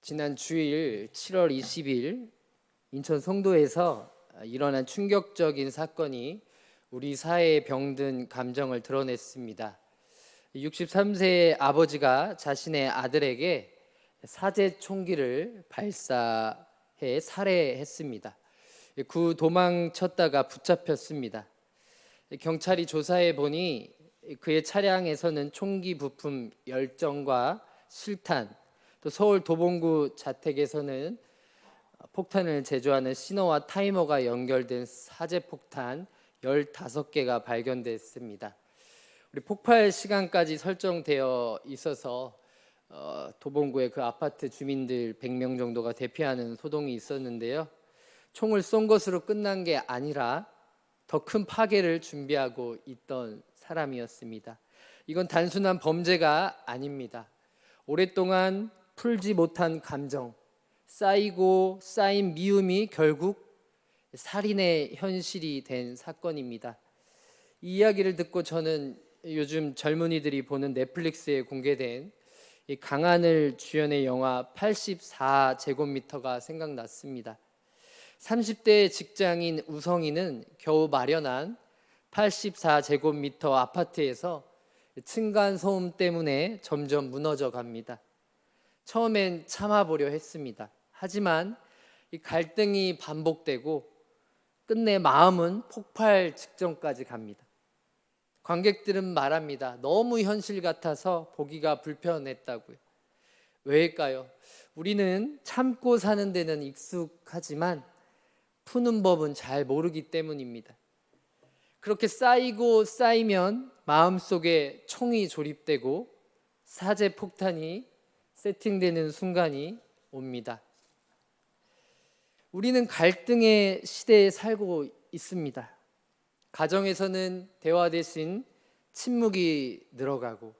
지난 주일 7월 20일 인천 송도에서 일어난 충격적인 사건이 우리 사회에 병든 감정을 드러냈습니다. 63세의 아버지가 자신의 아들에게 사제 총기를 발사해 살해했습니다. 그 도망쳤다가 붙잡혔습니다. 경찰이 조사해 보니 그의 차량에서는 총기 부품 10정과 실탄, 또 서울 도봉구 자택에서는 폭탄을 제조하는 신호와 타이머가 연결된 사제 폭탄 15개가 발견됐습니다. 우리 폭발 시간까지 설정되어 있어서 도봉구의 그 아파트 주민들 100명 정도가 대피하는 소동이 있었는데요. 총을 쏜 것으로 끝난 게 아니라 더 큰 파괴를 준비하고 있던 사람이었습니다. 이건 단순한 범죄가 아닙니다. 오랫동안 풀지 못한 감정, 쌓이고 쌓인 미움이 결국 살인의 현실이 된 사건입니다. 이 이야기를 듣고 저는 요즘 젊은이들이 보는 넷플릭스에 공개된 이 강하늘 주연의 영화 84제곱미터가 생각났습니다. 30대 직장인 우성이는 겨우 마련한 84제곱미터 아파트에서 층간소음 때문에 점점 무너져 갑니다. 처음엔 참아보려 했습니다. 하지만 이 갈등이 반복되고 끝내 마음은 폭발 직전까지 갑니다. 관객들은 말합니다. 너무 현실 같아서 보기가 불편했다고요. 왜일까요? 우리는 참고 사는 데는 익숙하지만 푸는 법은 잘 모르기 때문입니다. 그렇게 쌓이고 쌓이면 마음속에 총이 조립되고 사제 폭탄이 세팅되는 순간이 옵니다. 우리는 갈등의 시대에 살고 있습니다. 가정에서는 대화 대신 침묵이 늘어가고,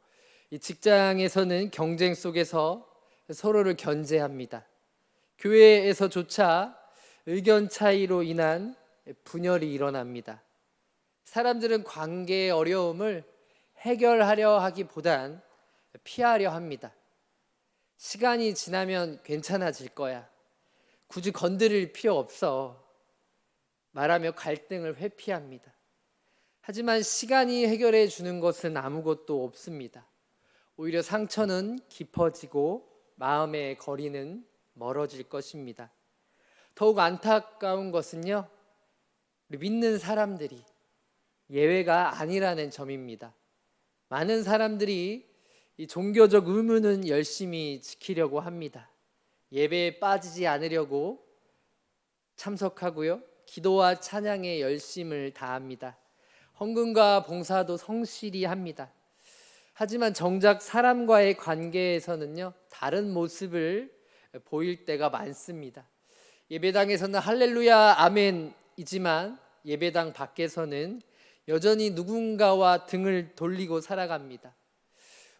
이 직장에서는 경쟁 속에서 서로를 견제합니다. 교회에서조차 의견 차이로 인한 분열이 일어납니다. 사람들은 관계의 어려움을 해결하려 하기보단 피하려 합니다. 시간이 지나면 괜찮아질 거야. 굳이 건드릴 필요 없어. 말하며 갈등을 회피합니다. 하지만 시간이 해결해 주는 것은 아무것도 없습니다. 오히려 상처는 깊어지고 마음의 거리는 멀어질 것입니다. 더욱 안타까운 것은요, 우리 믿는 사람들이 예외가 아니라는 점입니다. 많은 사람들이 이 종교적 의무는 열심히 지키려고 합니다. 예배에 빠지지 않으려고 참석하고요, 기도와 찬양에 열심을 다합니다. 헌금과 봉사도 성실히 합니다. 하지만 정작 사람과의 관계에서는요, 다른 모습을 보일 때가 많습니다. 예배당에서는 할렐루야 아멘이지만 예배당 밖에서는 여전히 누군가와 등을 돌리고 살아갑니다.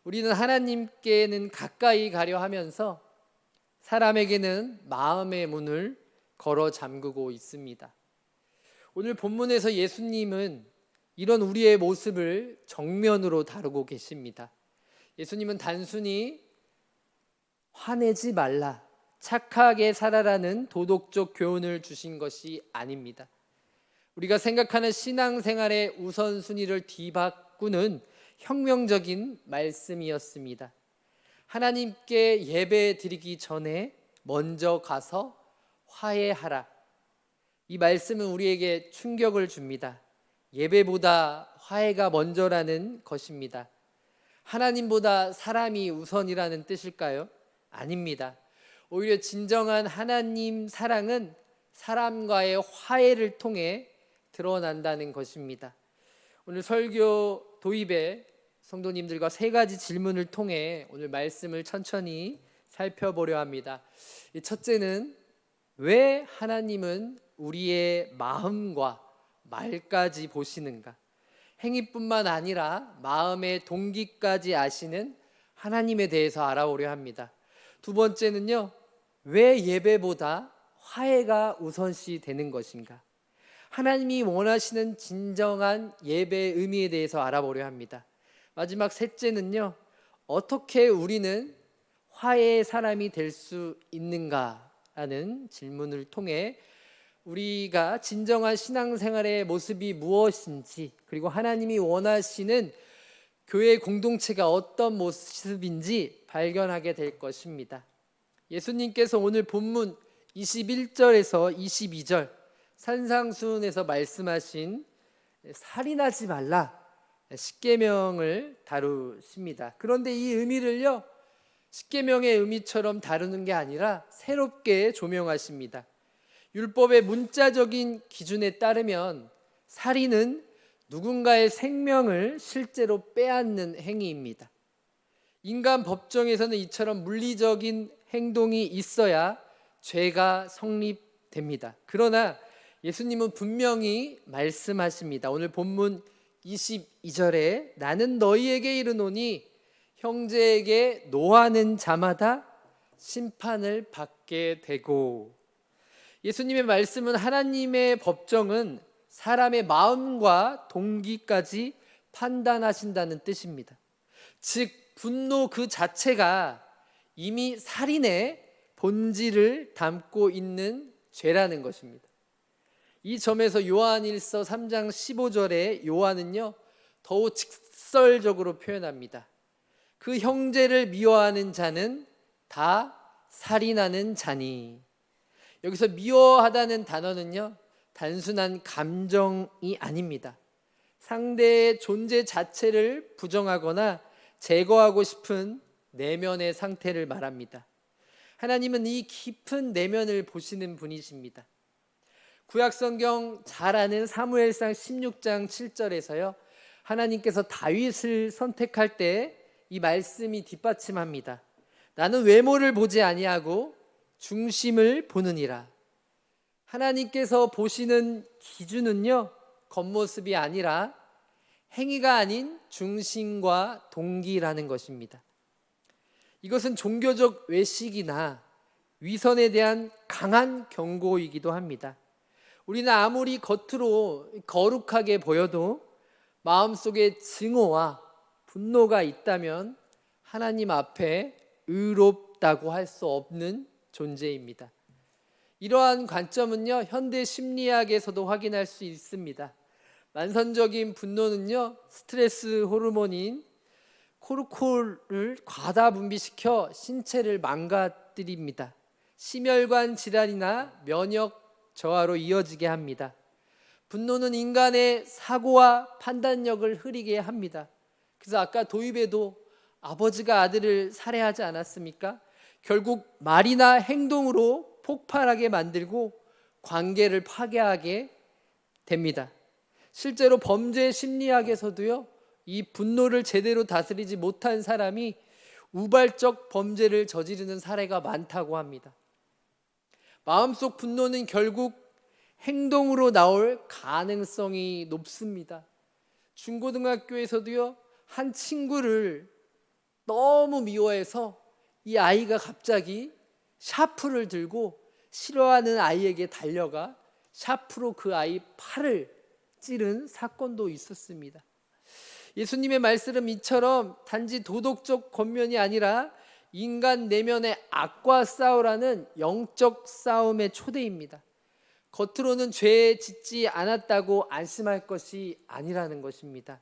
우리는 하나님께는 가까이 가려 하면서 사람에게는 마음의 문을 걸어 잠그고 있습니다. 오늘 본문에서 예수님은 이런 우리의 모습을 정면으로 다루고 계십니다. 예수님은 단순히 화내지 말라, 착하게 살아라는 도덕적 교훈을 주신 것이 아닙니다. 우리가 생각하는 신앙생활의 우선순위를 뒤바꾸는 혁명적인 말씀이었습니다. 하나님께 예배 드리기 전에 먼저 가서 화해하라. 이 말씀은 우리에게 충격을 줍니다. 예배보다 화해가 먼저라는 것입니다. 하나님보다 사람이 우선이라는 뜻일까요? 아닙니다. 오히려 진정한 하나님 사랑은 사람과의 화해를 통해 드러난다는 것입니다. 오늘 설교 도입에 성도님들과 3가지 질문을 통해 오늘 말씀을 천천히 살펴보려 합니다. 첫째는 왜 하나님은 우리의 마음과 말까지 보시는가? 행위뿐만 아니라 마음의 동기까지 아시는 하나님에 대해서 알아보려 합니다. 두 번째는요, 왜 예배보다 화해가 우선시 되는 것인가? 하나님이 원하시는 진정한 예배의 의미에 대해서 알아보려 합니다. 마지막 셋째는요, 어떻게 우리는 화해의 사람이 될 수 있는가라는 질문을 통해 우리가 진정한 신앙생활의 모습이 무엇인지, 그리고 하나님이 원하시는 교회 공동체가 어떤 모습인지 발견하게 될 것입니다. 예수님께서 오늘 본문 21절에서 22절 산상수훈에서 말씀하신 살인하지 말라 십계명을 다루십니다. 그런데 이 의미를요, 십계명의 의미처럼 다루는 게 아니라 새롭게 조명하십니다. 율법의 문자적인 기준에 따르면 살인은 누군가의 생명을 실제로 빼앗는 행위입니다. 인간 법정에서는 이처럼 물리적인 행동이 있어야 죄가 성립됩니다. 그러나 예수님은 분명히 말씀하십니다. 오늘 본문 22절에 나는 너희에게 이르노니 형제에게 노하는 자마다 심판을 받게 되고, 예수님의 말씀은 하나님의 법정은 사람의 마음과 동기까지 판단하신다는 뜻입니다. 즉 분노 그 자체가 이미 살인의 본질을 담고 있는 죄라는 것입니다. 이 점에서 요한일서 3장 15절에 요한은요 더욱 직설적으로 표현합니다. 그 형제를 미워하는 자는 다 살인하는 자니. 여기서 미워하다는 단어는요 단순한 감정이 아닙니다. 상대의 존재 자체를 부정하거나 제거하고 싶은 내면의 상태를 말합니다. 하나님은 이 깊은 내면을 보시는 분이십니다. 구약성경 잘 아는 사무엘상 16장 7절에서요 하나님께서 다윗을 선택할 때 이 말씀이 뒷받침합니다. 나는 외모를 보지 아니하고 중심을 보느니라. 하나님께서 보시는 기준은요 겉모습이 아니라 행위가 아닌 중심과 동기라는 것입니다. 이것은 종교적 외식이나 위선에 대한 강한 경고이기도 합니다. 우리는 아무리 겉으로 거룩하게 보여도 마음속에 증오와 분노가 있다면 하나님 앞에 의롭다고 할 수 없는 존재입니다. 이러한 관점은요 현대 심리학에서도 확인할 수 있습니다. 만성적인 분노는요 스트레스 호르몬인 코르콜을 과다 분비시켜 신체를 망가뜨립니다. 심혈관 질환이나 면역 저하로 이어지게 합니다. 분노는 인간의 사고와 판단력을 흐리게 합니다. 그래서 아까 도입에도 아버지가 아들을 살해하지 않았습니까? 결국 말이나 행동으로 폭발하게 만들고 관계를 파괴하게 됩니다. 실제로 범죄 심리학에서도요 이 분노를 제대로 다스리지 못한 사람이 우발적 범죄를 저지르는 사례가 많다고 합니다. 마음속 분노는 결국 행동으로 나올 가능성이 높습니다. 중고등학교에서도요 한 친구를 너무 미워해서 이 아이가 갑자기 샤프를 들고 싫어하는 아이에게 달려가 샤프로 그 아이 팔을 찌른 사건도 있었습니다. 예수님의 말씀은 이처럼 단지 도덕적 권면이 아니라 인간 내면의 악과 싸우라는 영적 싸움의 초대입니다. 겉으로는 죄에 짓지 않았다고 안심할 것이 아니라는 것입니다.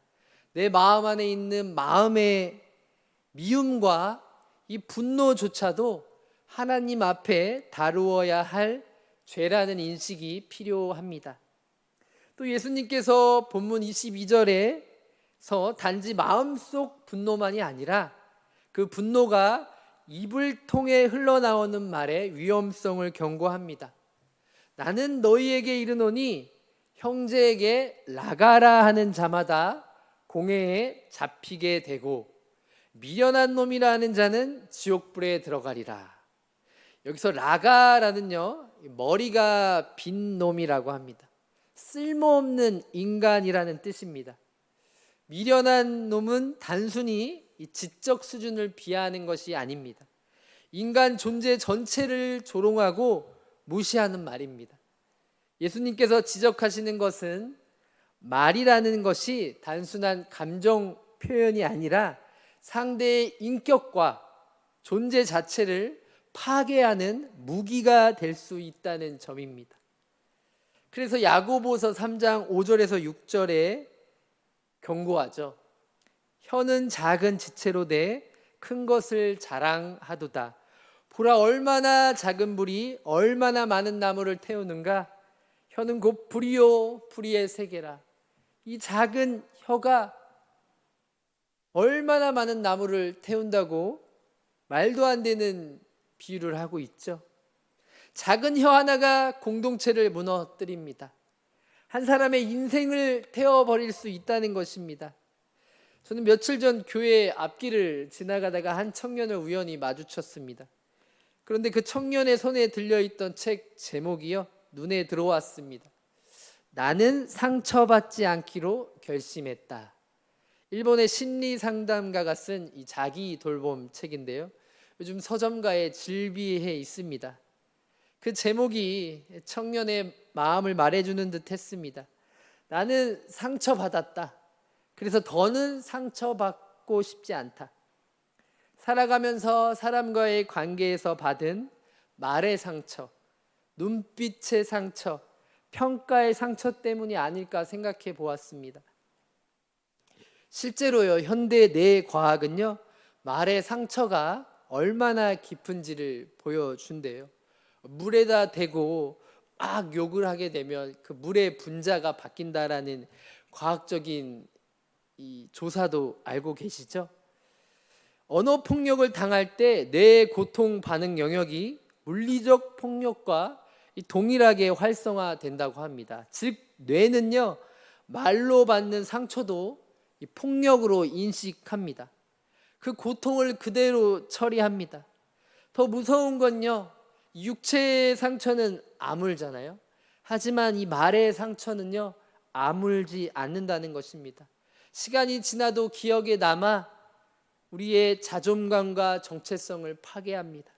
내 마음 안에 있는 마음의 미움과 이 분노조차도 하나님 앞에 다루어야 할 죄라는 인식이 필요합니다. 또 예수님께서 본문 22절에서 단지 마음속 분노만이 아니라 그 분노가 입을 통해 흘러나오는 말의 위험성을 경고합니다. 나는 너희에게 이르노니 형제에게 나가라 하는 자마다 공회에 잡히게 되고 미련한 놈이라 하는 자는 지옥불에 들어가리라. 여기서 라가라는요 머리가 빈 놈이라고 합니다. 쓸모없는 인간이라는 뜻입니다. 미련한 놈은 단순히 이 지적 수준을 비하하는 것이 아닙니다. 인간 존재 전체를 조롱하고 무시하는 말입니다. 예수님께서 지적하시는 것은 말이라는 것이 단순한 감정 표현이 아니라 상대의 인격과 존재 자체를 파괴하는 무기가 될 수 있다는 점입니다. 그래서 야고보서 3장 5절에서 6절에 경고하죠. 혀는 작은 지체로 돼 큰 것을 자랑하도다. 보라, 얼마나 작은 불이 얼마나 많은 나무를 태우는가. 혀는 곧 불이요 불의의 세계라. 이 작은 혀가 얼마나 많은 나무를 태운다고 말도 안 되는 비유를 하고 있죠. 작은 혀 하나가 공동체를 무너뜨립니다. 한 사람의 인생을 태워버릴 수 있다는 것입니다. 저는 며칠 전 교회 앞길을 지나가다가 한 청년을 우연히 마주쳤습니다. 그런데 그 청년의 손에 들려있던 책 제목이요, 눈에 들어왔습니다. 나는 상처받지 않기로 결심했다. 일본의 심리 상담가가 쓴 이 자기 돌봄 책인데요, 요즘 서점가에 즐비해 있습니다. 그 제목이 청년의 마음을 말해주는 듯 했습니다. 나는 상처받았다. 그래서 더는 상처받고 싶지 않다. 살아가면서 사람과의 관계에서 받은 말의 상처, 눈빛의 상처, 평가의 상처 때문이 아닐까 생각해 보았습니다. 실제로요, 현대 뇌과학은요, 말의 상처가 얼마나 깊은지를 보여준대요. 물에다 대고 막 욕을 하게 되면 그 물의 분자가 바뀐다라는 과학적인 이 조사도 알고 계시죠? 언어 폭력을 당할 때 뇌의 고통 반응 영역이 물리적 폭력과 동일하게 활성화된다고 합니다. 즉 뇌는요, 말로 받는 상처도 폭력으로 인식합니다. 그 고통을 그대로 처리합니다. 더 무서운 건요, 육체의 상처는 아물잖아요. 하지만 이 말의 상처는요, 아물지 않는다는 것입니다. 시간이 지나도 기억에 남아 우리의 자존감과 정체성을 파괴합니다.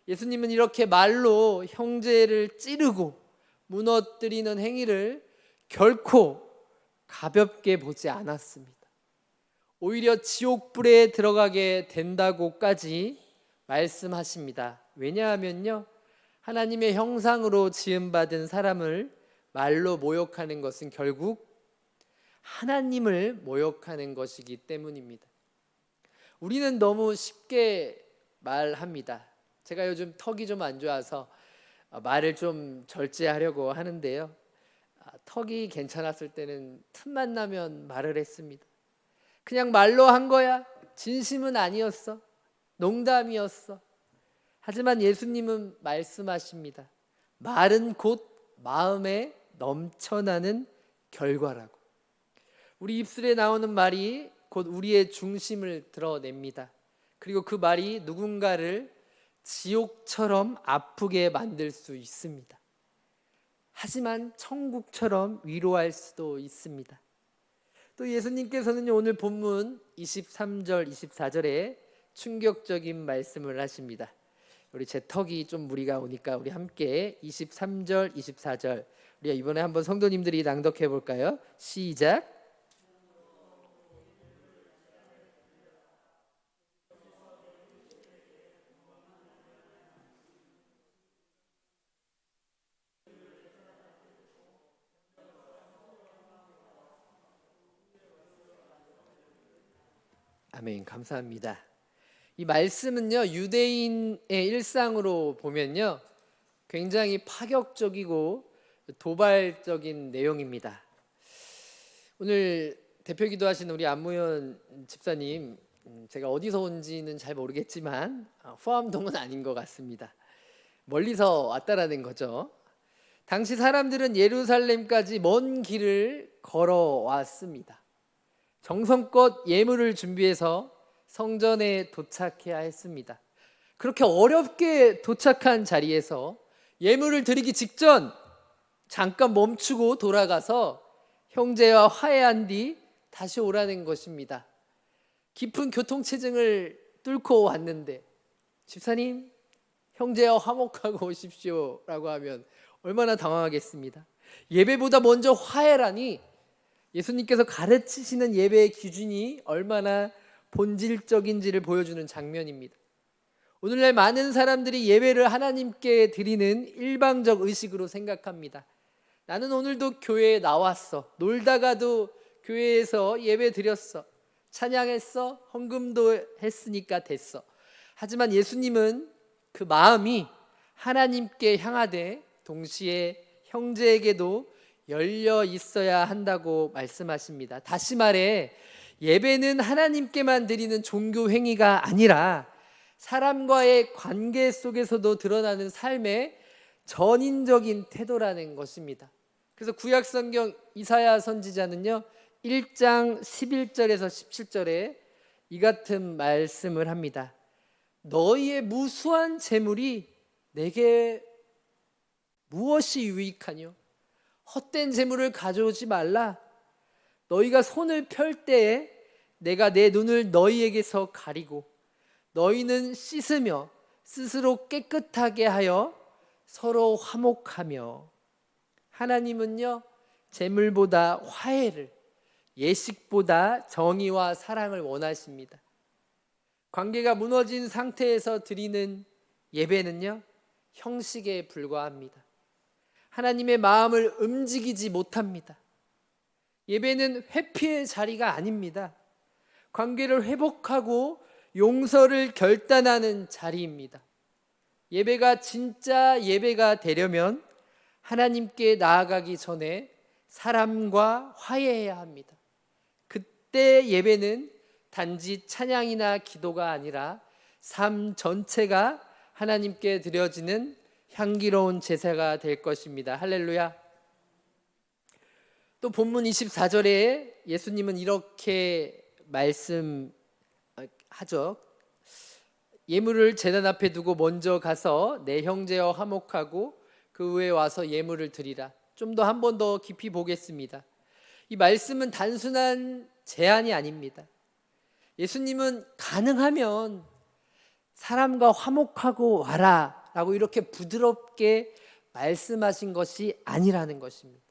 예수님은 이렇게 말로 형제를 찌르고 무너뜨리는 행위를 결코 가볍게 보지 않았습니다. 오히려 지옥불에 들어가게 된다고까지 말씀하십니다. 왜냐하면요, 하나님의 형상으로 지음받은 사람을 말로 모욕하는 것은 결국 하나님을 모욕하는 것이기 때문입니다. 우리는 너무 쉽게 말합니다. 제가 요즘 턱이 좀 안 좋아서 말을 좀 절제하려고 하는데요, 턱이 괜찮았을 때는 틈만 나면 말을 했습니다. 그냥 말로 한 거야. 진심은 아니었어. 농담이었어. 하지만 예수님은 말씀하십니다. 말은 곧 마음에 넘쳐나는 결과라고. 우리 입술에 나오는 말이 곧 우리의 중심을 드러냅니다. 그리고 그 말이 누군가를 지옥처럼 아프게 만들 수 있습니다. 하지만 천국처럼 위로할 수도 있습니다. 또 예수님께서는 오늘 본문 23절, 24절에 충격적인 말씀을 하십니다. 우리 제 턱이 좀 무리가 오니까 우리 함께 23절, 24절 우리가 이번에 한번 성도님들이 낭독해 볼까요? 시작. 아멘. 감사합니다. 이 말씀은요, 유대인의 일상으로 보면요, 굉장히 파격적이고 도발적인 내용입니다. 오늘 대표기도 하신 우리 안무현 집사님, 제가 어디서 온지는 잘 모르겠지만 포암동은 아닌 것 같습니다. 멀리서 왔다라는 거죠. 당시 사람들은 예루살렘까지 먼 길을 걸어왔습니다. 정성껏 예물을 준비해서 성전에 도착해야 했습니다. 그렇게 어렵게 도착한 자리에서 예물을 드리기 직전 잠깐 멈추고 돌아가서 형제와 화해한 뒤 다시 오라는 것입니다. 깊은 교통체증을 뚫고 왔는데 집사님, 형제와 화목하고 오십시오 라고 하면 얼마나 당황하겠습니다. 예배보다 먼저 화해라니, 예수님께서 가르치시는 예배의 기준이 얼마나 본질적인지를 보여주는 장면입니다. 오늘날 많은 사람들이 예배를 하나님께 드리는 일방적 의식으로 생각합니다. 나는 오늘도 교회에 나왔어. 놀다가도 교회에서 예배 드렸어. 찬양했어. 헌금도 했으니까 됐어. 하지만 예수님은 그 마음이 하나님께 향하되 동시에 형제에게도 열려 있어야 한다고 말씀하십니다. 다시 말해 예배는 하나님께만 드리는 종교 행위가 아니라 사람과의 관계 속에서도 드러나는 삶의 전인적인 태도라는 것입니다. 그래서 구약 성경 이사야 선지자는요 1장 11절에서 17절에 이 같은 말씀을 합니다. 너희의 무수한 재물이 내게 무엇이 유익하뇨? 헛된 재물을 가져오지 말라. 너희가 손을 펼 때에 내가 내 눈을 너희에게서 가리고 너희는 씻으며 스스로 깨끗하게 하여 서로 화목하며. 하나님은요 재물보다 화해를, 예식보다 정의와 사랑을 원하십니다. 관계가 무너진 상태에서 드리는 예배는요 형식에 불과합니다. 하나님의 마음을 움직이지 못합니다. 예배는 회피의 자리가 아닙니다. 관계를 회복하고 용서를 결단하는 자리입니다. 예배가 진짜 예배가 되려면 하나님께 나아가기 전에 사람과 화해해야 합니다. 그때 예배는 단지 찬양이나 기도가 아니라 삶 전체가 하나님께 드려지는 향기로운 제사가 될 것입니다. 할렐루야. 또 본문 24절에 예수님은 이렇게 말씀하죠. 예물을 제단 앞에 두고 먼저 가서 내 형제와 화목하고 그 후에 와서 예물을 드리라. 좀 더 한 번 더 깊이 보겠습니다. 이 말씀은 단순한 제안이 아닙니다. 예수님은 가능하면 사람과 화목하고 와라 라고 이렇게 부드럽게 말씀하신 것이 아니라는 것입니다.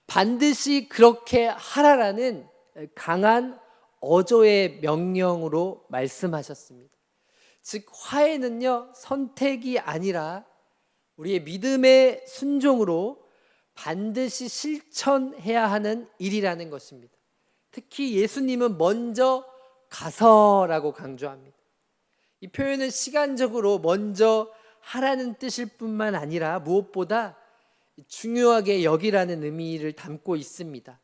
반드시 그렇게 하라라는 강한 어조의 명령으로 말씀하셨습니다. 즉 화해는요 선택이 아니라 우리의 믿음의 순종으로 반드시 실천해야 하는 일이라는 것입니다. 특히 예수님은 먼저 가서라고 강조합니다. 이 표현은 시간적으로 먼저 하라는 뜻일 뿐만 아니라 무엇보다 중요하게 여기라는 의미를 담고 있습니다.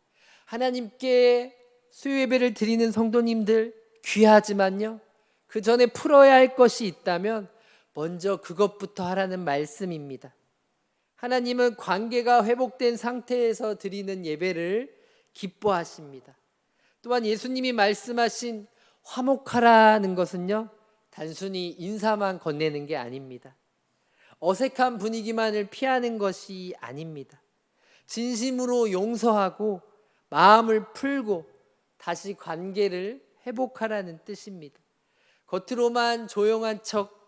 하나님께 수요 예배를 드리는 성도님들 귀하지만요 그 전에 풀어야 할 것이 있다면 먼저 그것부터 하라는 말씀입니다. 하나님은 관계가 회복된 상태에서 드리는 예배를 기뻐하십니다. 또한 예수님이 말씀하신 화목하라는 것은요 단순히 인사만 건네는 게 아닙니다. 어색한 분위기만을 피하는 것이 아닙니다. 진심으로 용서하고 마음을 풀고 다시 관계를 회복하라는 뜻입니다. 겉으로만 조용한 척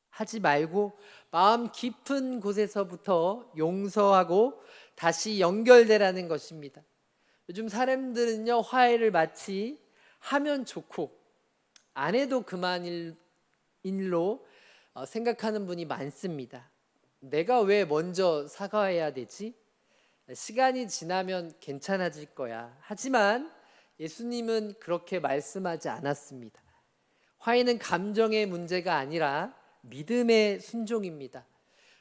하지 말고 마음 깊은 곳에서부터 용서하고 다시 연결되라는 것입니다. 요즘 사람들은요 화해를 마치 하면 좋고 안 해도 그만 일로 생각하는 분이 많습니다. 내가 왜 먼저 사과해야 되지? 시간이 지나면 괜찮아질 거야. 하지만 예수님은 그렇게 말씀하지 않았습니다. 화해는 감정의 문제가 아니라 믿음의 순종입니다.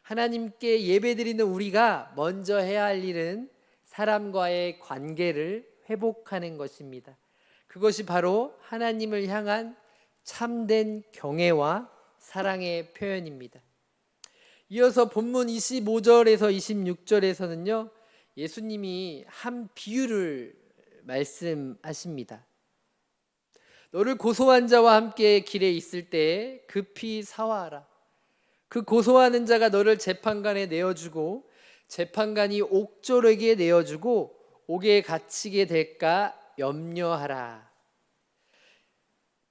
하나님께 예배드리는 우리가 먼저 해야 할 일은 사람과의 관계를 회복하는 것입니다. 그것이 바로 하나님을 향한 참된 경애와 사랑의 표현입니다. 이어서 본문 25절에서 26절에서는요 예수님이 한 비유를 말씀하십니다. 너를 고소한 자와 함께 길에 있을 때 급히 사화하라. 그 고소하는 자가 너를 재판관에 내어주고 재판관이 옥졸에게 내어주고 옥에 갇히게 될까 염려하라.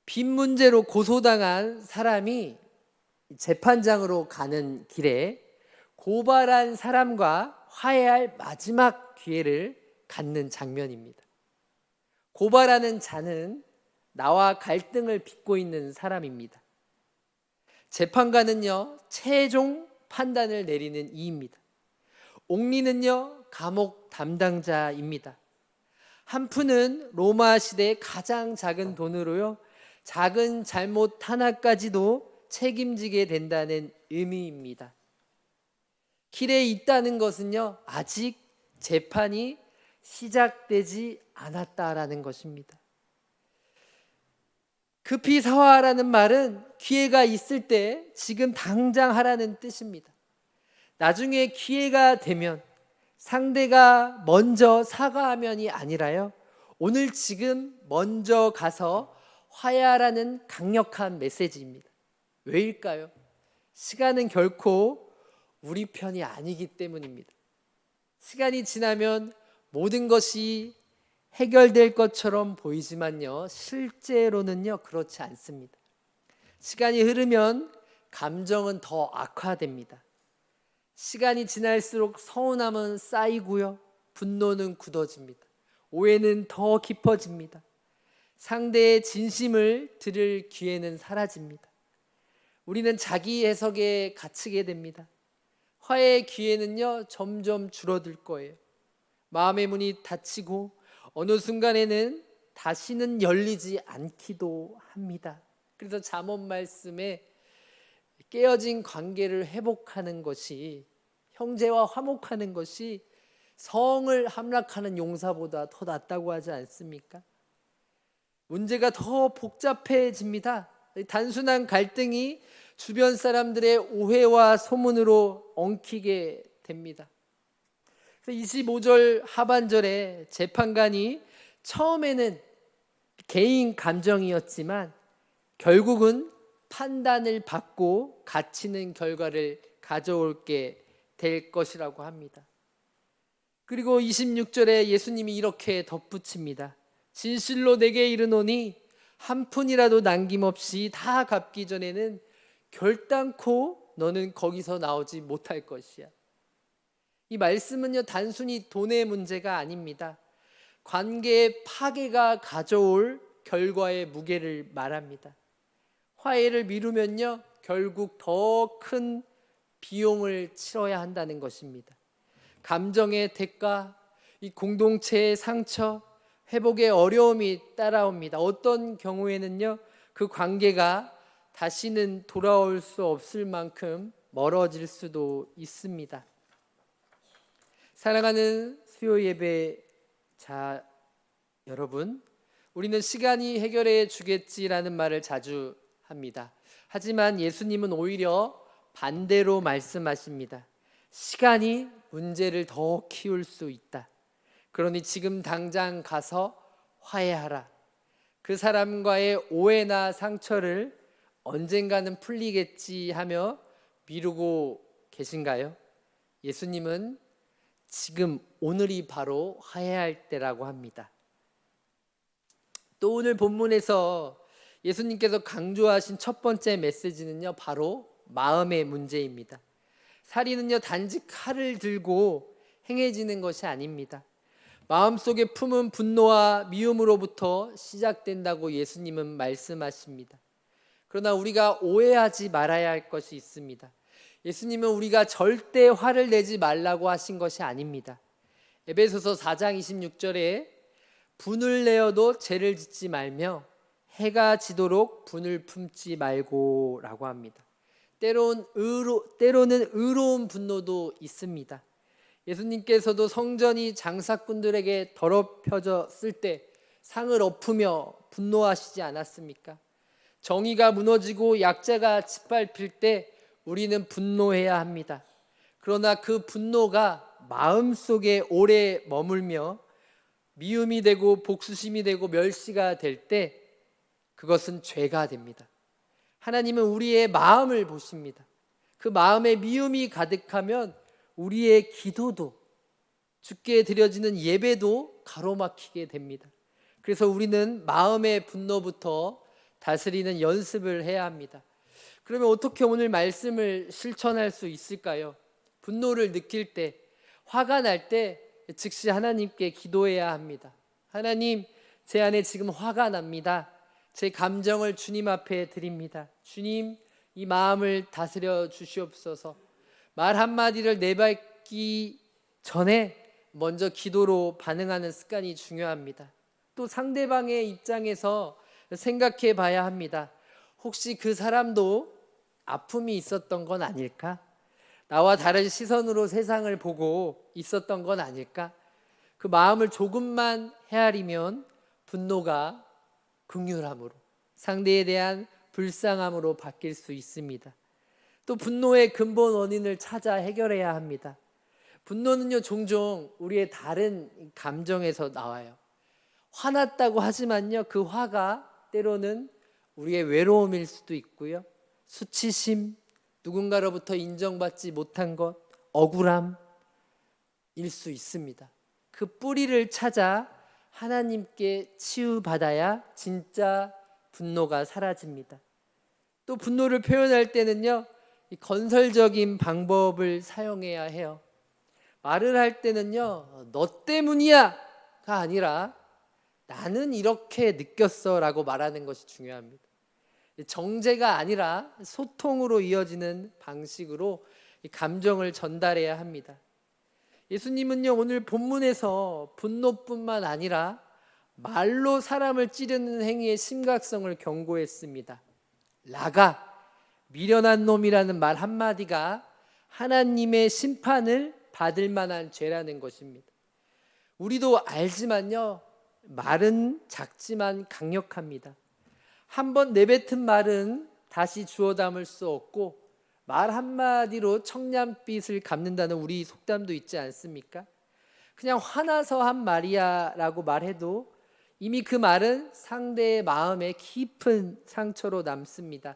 빈 문제로 고소당한 사람이 재판장으로 가는 길에 고발한 사람과 화해할 마지막 기회를 갖는 장면입니다. 고발하는 자는 나와 갈등을 빚고 있는 사람입니다. 재판관은요, 최종 판단을 내리는 이입니다. 옥리는요, 감옥 담당자입니다. 한푼은 로마 시대의 가장 작은 돈으로요, 작은 잘못 하나까지도 책임지게 된다는 의미입니다. 길에 있다는 것은요, 아직 재판이 시작되지 않았다라는 것입니다. 급히 사화하라는 말은 기회가 있을 때 지금 당장 하라는 뜻입니다. 나중에 기회가 되면 상대가 먼저 사과하면이 아니라요, 오늘 지금 먼저 가서 화해하라는 강력한 메시지입니다. 왜일까요? 시간은 결코 우리 편이 아니기 때문입니다. 시간이 지나면 모든 것이 해결될 것처럼 보이지만요, 실제로는요, 그렇지 않습니다. 시간이 흐르면 감정은 더 악화됩니다. 시간이 지날수록 서운함은 쌓이고요, 분노는 굳어집니다. 오해는 더 깊어집니다. 상대의 진심을 들을 기회는 사라집니다. 우리는 자기 해석에 갇히게 됩니다. 화해의 기회는요, 점점 줄어들 거예요. 마음의 문이 닫히고 어느 순간에는 다시는 열리지 않기도 합니다. 그래서 잠언 말씀에 깨어진 관계를 회복하는 것이, 형제와 화목하는 것이 성을 함락하는 용사보다 더 낫다고 하지 않습니까? 문제가 더 복잡해집니다. 단순한 갈등이 주변 사람들의 오해와 소문으로 엉키게 됩니다. 25절 하반절에 재판관이 처음에는 개인 감정이었지만 결국은 판단을 받고 갇히는 결과를 가져올게 될 것이라고 합니다. 그리고 26절에 예수님이 이렇게 덧붙입니다. 진실로 내게 이르노니 한 푼이라도 남김없이 다 갚기 전에는 결단코 너는 거기서 나오지 못할 것이야. 이 말씀은요, 단순히 돈의 문제가 아닙니다. 관계의 파괴가 가져올 결과의 무게를 말합니다. 화해를 미루면요, 결국 더 큰 비용을 치러야 한다는 것입니다. 감정의 대가, 이 공동체의 상처, 회복의 어려움이 따라옵니다. 어떤 경우에는요, 그 관계가 다시는 돌아올 수 없을 만큼 멀어질 수도 있습니다. 사랑하는 수요 예배자 여러분, 우리는 시간이 해결해 주겠지라는 말을 자주 합니다. 하지만 예수님은 오히려 반대로 말씀하십니다. 시간이 문제를 더 키울 수 있다. 그러니 지금 당장 가서 화해하라. 그 사람과의 오해나 상처를 언젠가는 풀리겠지 하며 미루고 계신가요? 예수님은 지금 오늘이 바로 화해할 때라고 합니다. 또 오늘 본문에서 예수님께서 강조하신 첫 번째 메시지는요, 바로 마음의 문제입니다. 살인은요, 단지 칼을 들고 행해지는 것이 아닙니다. 마음속에 품은 분노와 미움으로부터 시작된다고 예수님은 말씀하십니다. 그러나 우리가 오해하지 말아야 할 것이 있습니다. 예수님은 우리가 절대 화를 내지 말라고 하신 것이 아닙니다. 에베소서 4장 26절에 분을 내어도 죄를 짓지 말며 해가 지도록 분을 품지 말고 라고 합니다. 때로는 의로운 분노도 있습니다. 예수님께서도 성전이 장사꾼들에게 더럽혀졌을 때 상을 엎으며 분노하시지 않았습니까? 정의가 무너지고 약자가 짓밟힐 때 우리는 분노해야 합니다. 그러나 그 분노가 마음속에 오래 머물며 미움이 되고 복수심이 되고 멸시가 될 때 그것은 죄가 됩니다. 하나님은 우리의 마음을 보십니다. 그 마음에 미움이 가득하면 우리의 기도도, 주께 드려지는 예배도 가로막히게 됩니다. 그래서 우리는 마음의 분노부터 다스리는 연습을 해야 합니다. 그러면 어떻게 오늘 말씀을 실천할 수 있을까요? 분노를 느낄 때, 화가 날 때 즉시 하나님께 기도해야 합니다. 하나님, 제 안에 지금 화가 납니다. 제 감정을 주님 앞에 드립니다. 주님, 이 마음을 다스려 주시옵소서. 말 한마디를 내뱉기 전에 먼저 기도로 반응하는 습관이 중요합니다. 또 상대방의 입장에서 생각해 봐야 합니다. 혹시 그 사람도 아픔이 있었던 건 아닐까? 나와 다른 시선으로 세상을 보고 있었던 건 아닐까? 그 마음을 조금만 헤아리면 분노가 긍휼함으로, 상대에 대한 불쌍함으로 바뀔 수 있습니다. 또 분노의 근본 원인을 찾아 해결해야 합니다. 분노는요, 종종 우리의 다른 감정에서 나와요. 화났다고 하지만요, 그 화가 때로는 우리의 외로움일 수도 있고요, 수치심, 누군가로부터 인정받지 못한 것, 억울함일 수 있습니다. 그 뿌리를 찾아 하나님께 치유받아야 진짜 분노가 사라집니다. 또 분노를 표현할 때는요, 이 건설적인 방법을 사용해야 해요. 말을 할 때는요, 너 때문이야가 아니라 나는 이렇게 느꼈어 라고 말하는 것이 중요합니다. 정죄가 아니라 소통으로 이어지는 방식으로 감정을 전달해야 합니다. 예수님은요, 오늘 본문에서 분노뿐만 아니라 말로 사람을 찌르는 행위의 심각성을 경고했습니다. 라가, 미련한 놈이라는 말 한마디가 하나님의 심판을 받을 만한 죄라는 것입니다. 우리도 알지만요, 말은 작지만 강력합니다. 한번 내뱉은 말은 다시 주워 담을 수 없고, 말 한마디로 청량빛을 갚는다는 우리 속담도 있지 않습니까? 그냥 화나서 한 말이야 라고 말해도 이미 그 말은 상대의 마음에 깊은 상처로 남습니다.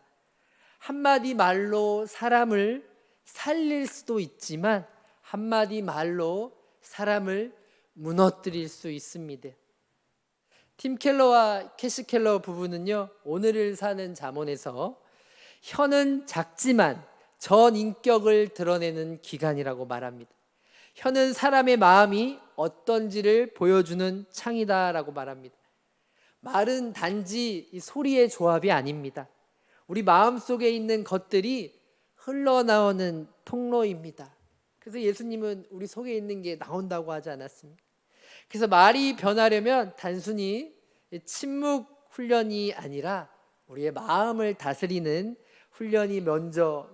한마디 말로 사람을 살릴 수도 있지만 한마디 말로 사람을 무너뜨릴 수 있습니다. 팀 켈러와 캐시 켈러 부부는요, 오늘을 사는 잠언에서 혀는 작지만 전 인격을 드러내는 기관이라고 말합니다. 혀는 사람의 마음이 어떤지를 보여주는 창이다라고 말합니다. 말은 단지 소리의 조합이 아닙니다. 우리 마음속에 있는 것들이 흘러나오는 통로입니다. 그래서 예수님은 우리 속에 있는 게 나온다고 하지 않았습니까? 그래서 말이 변하려면 단순히 침묵 훈련이 아니라 우리의 마음을 다스리는 훈련이 먼저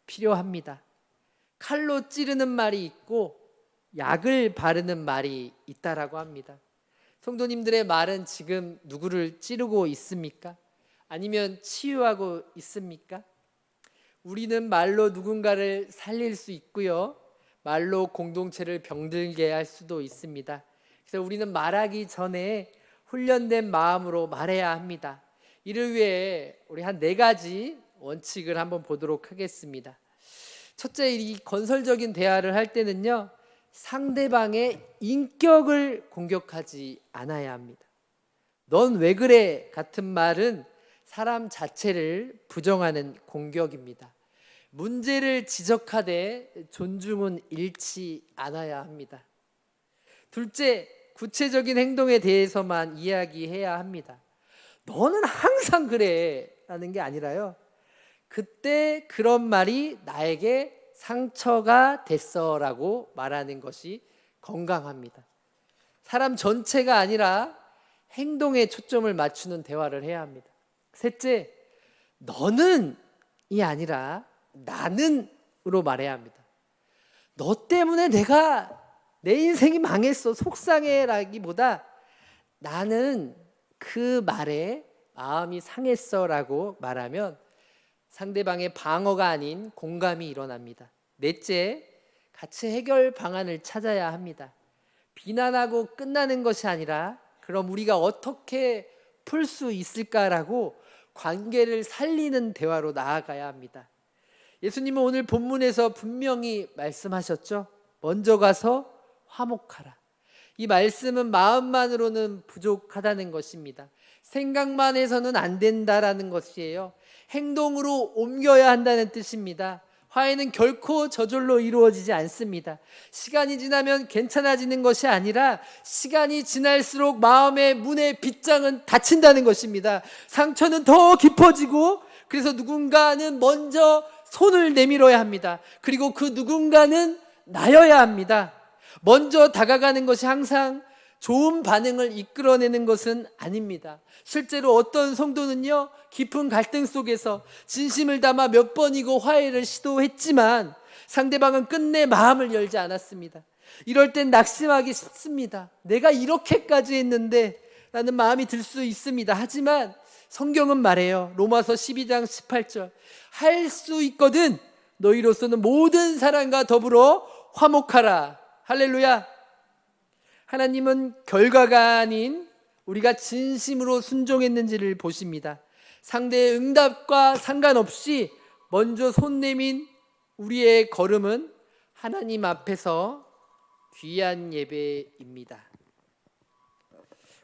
필요합니다. 칼로 찌르는 말이 있고 약을 바르는 말이 있다라고 합니다. 성도님들의 말은 지금 누구를 찌르고 있습니까? 아니면 치유하고 있습니까? 우리는 말로 누군가를 살릴 수 있고요, 말로 공동체를 병들게 할 수도 있습니다. 그래서 우리는 말하기 전에 훈련된 마음으로 말해야 합니다. 이를 위해 우리 한 4가지 원칙을 한번 보도록 하겠습니다. 첫째, 이 건설적인 대화를 할 때는요, 상대방의 인격을 공격하지 않아야 합니다. 넌 왜 그래 같은 말은 사람 자체를 부정하는 공격입니다. 문제를 지적하되 존중은 잃지 않아야 합니다. 둘째, 구체적인 행동에 대해서만 이야기해야 합니다. 너는 항상 그래 라는 게 아니라요, 그때 그런 말이 나에게 상처가 됐어 라고 말하는 것이 건강합니다. 사람 전체가 아니라 행동에 초점을 맞추는 대화를 해야 합니다. 셋째, 너는 이 아니라 나는으로 말해야 합니다. 너 때문에 내 인생이 망했어, 속상해라기보다 나는 그 말에 마음이 상했어 라고 말하면 상대방의 방어가 아닌 공감이 일어납니다. 넷째, 같이 해결 방안을 찾아야 합니다. 비난하고 끝나는 것이 아니라 그럼 우리가 어떻게 풀 수 있을까라고 관계를 살리는 대화로 나아가야 합니다. 예수님은 오늘 본문에서 분명히 말씀하셨죠. 먼저 가서 화목하라. 이 말씀은 마음만으로는 부족하다는 것입니다. 생각만 해서는 안 된다라는 것이에요. 행동으로 옮겨야 한다는 뜻입니다. 화해는 결코 저절로 이루어지지 않습니다. 시간이 지나면 괜찮아지는 것이 아니라 시간이 지날수록 마음의 문의 빗장은 닫힌다는 것입니다. 상처는 더 깊어지고 그래서 누군가는 먼저 손을 내밀어야 합니다. 그리고 그 누군가는 나여야 합니다. 먼저 다가가는 것이 항상 좋은 반응을 이끌어내는 것은 아닙니다. 실제로 어떤 성도는요, 깊은 갈등 속에서 진심을 담아 몇 번이고 화해를 시도했지만 상대방은 끝내 마음을 열지 않았습니다. 이럴 땐 낙심하기 쉽습니다. 내가 이렇게까지 했는데 라는 마음이 들 수 있습니다. 하지만 성경은 말해요. 로마서 12장 18절, 할 수 있거든 너희로서는 모든 사람과 더불어 화목하라. 할렐루야. 하나님은 결과가 아닌 우리가 진심으로 순종했는지를 보십니다. 상대의 응답과 상관없이 먼저 손 내민 우리의 걸음은 하나님 앞에서 귀한 예배입니다.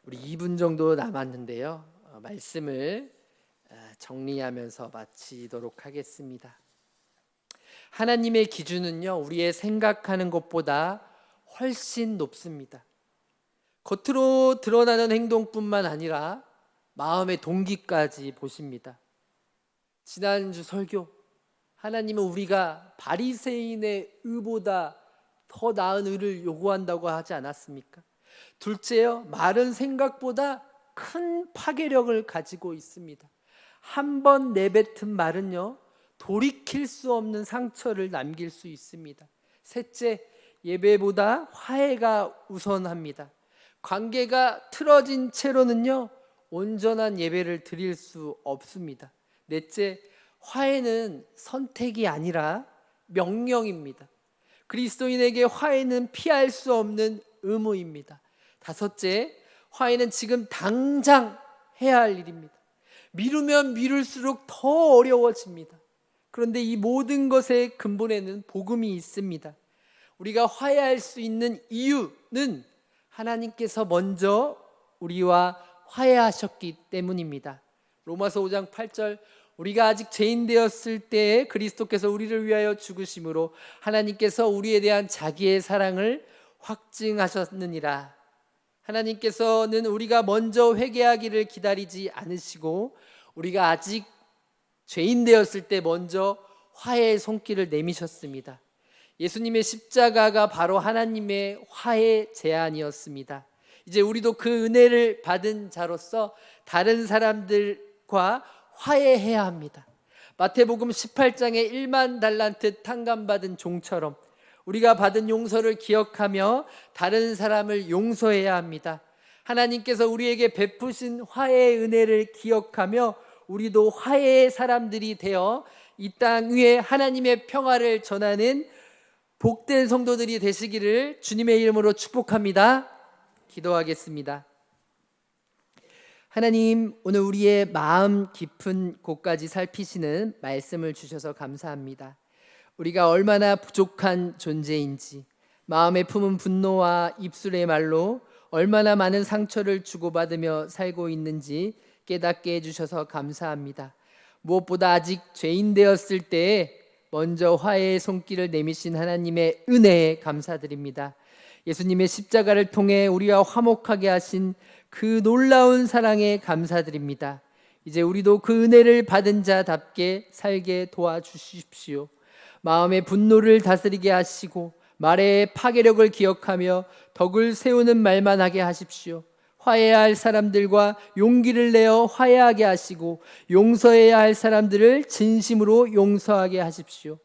우리 2분 정도 남았는데요, 말씀을 정리하면서 마치도록 하겠습니다. 하나님의 기준은요, 우리의 생각하는 것보다 훨씬 높습니다. 겉으로 드러나는 행동뿐만 아니라 마음의 동기까지 보십니다. 지난주 설교, 하나님은 우리가 바리새인의 의보다 더 나은 의를 요구한다고 하지 않았습니까? 둘째요, 말은 생각보다 큰 파괴력을 가지고 있습니다. 한 번 내뱉은 말은요, 돌이킬 수 없는 상처를 남길 수 있습니다. 셋째, 예배보다 화해가 우선합니다. 관계가 틀어진 채로는요, 온전한 예배를 드릴 수 없습니다. 넷째, 화해는 선택이 아니라 명령입니다. 그리스도인에게 화해는 피할 수 없는 의무입니다. 다섯째, 화해는 지금 당장 해야 할 일입니다. 미루면 미룰수록 더 어려워집니다. 그런데 이 모든 것의 근본에는 복음이 있습니다. 우리가 화해할 수 있는 이유는 하나님께서 먼저 우리와 화해하셨기 때문입니다. 로마서 5장 8절, 우리가 아직 죄인 되었을 때에 그리스도께서 우리를 위하여 죽으심으로 하나님께서 우리에 대한 자기의 사랑을 확증하셨느니라. 하나님께서는 우리가 먼저 회개하기를 기다리지 않으시고 우리가 아직 죄인 되었을 때 먼저 화해의 손길을 내미셨습니다. 예수님의 십자가가 바로 하나님의 화해 제안이었습니다. 이제 우리도 그 은혜를 받은 자로서 다른 사람들과 화해해야 합니다. 마태복음 18장에 1만 달란트 탕감받은 종처럼 우리가 받은 용서를 기억하며 다른 사람을 용서해야 합니다. 하나님께서 우리에게 베푸신 화해의 은혜를 기억하며 우리도 화해의 사람들이 되어 이 땅 위에 하나님의 평화를 전하는 복된 성도들이 되시기를 주님의 이름으로 축복합니다. 기도하겠습니다. 하나님, 오늘 우리의 마음 깊은 곳까지 살피시는 말씀을 주셔서 감사합니다. 우리가 얼마나 부족한 존재인지, 마음에 품은 분노와 입술의 말로 얼마나 많은 상처를 주고받으며 살고 있는지 깨닫게 해주셔서 감사합니다. 무엇보다 아직 죄인 되었을 때에 먼저 화해의 손길을 내미신 하나님의 은혜에 감사드립니다. 예수님의 십자가를 통해 우리와 화목하게 하신 그 놀라운 사랑에 감사드립니다. 이제 우리도 그 은혜를 받은 자답게 살게 도와주십시오. 마음의 분노를 다스리게 하시고 말의 파괴력을 기억하며 덕을 세우는 말만 하게 하십시오. 화해해야 할 사람들과 용기를 내어 화해하게 하시고 용서해야 할 사람들을 진심으로 용서하게 하십시오.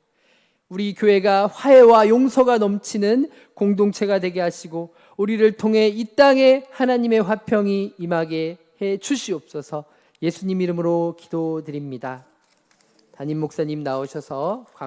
우리 교회가 화해와 용서가 넘치는 공동체가 되게 하시고 우리를 통해 이 땅에 하나님의 화평이 임하게 해 주시옵소서. 예수님 이름으로 기도드립니다. 담임 목사님 나오셔서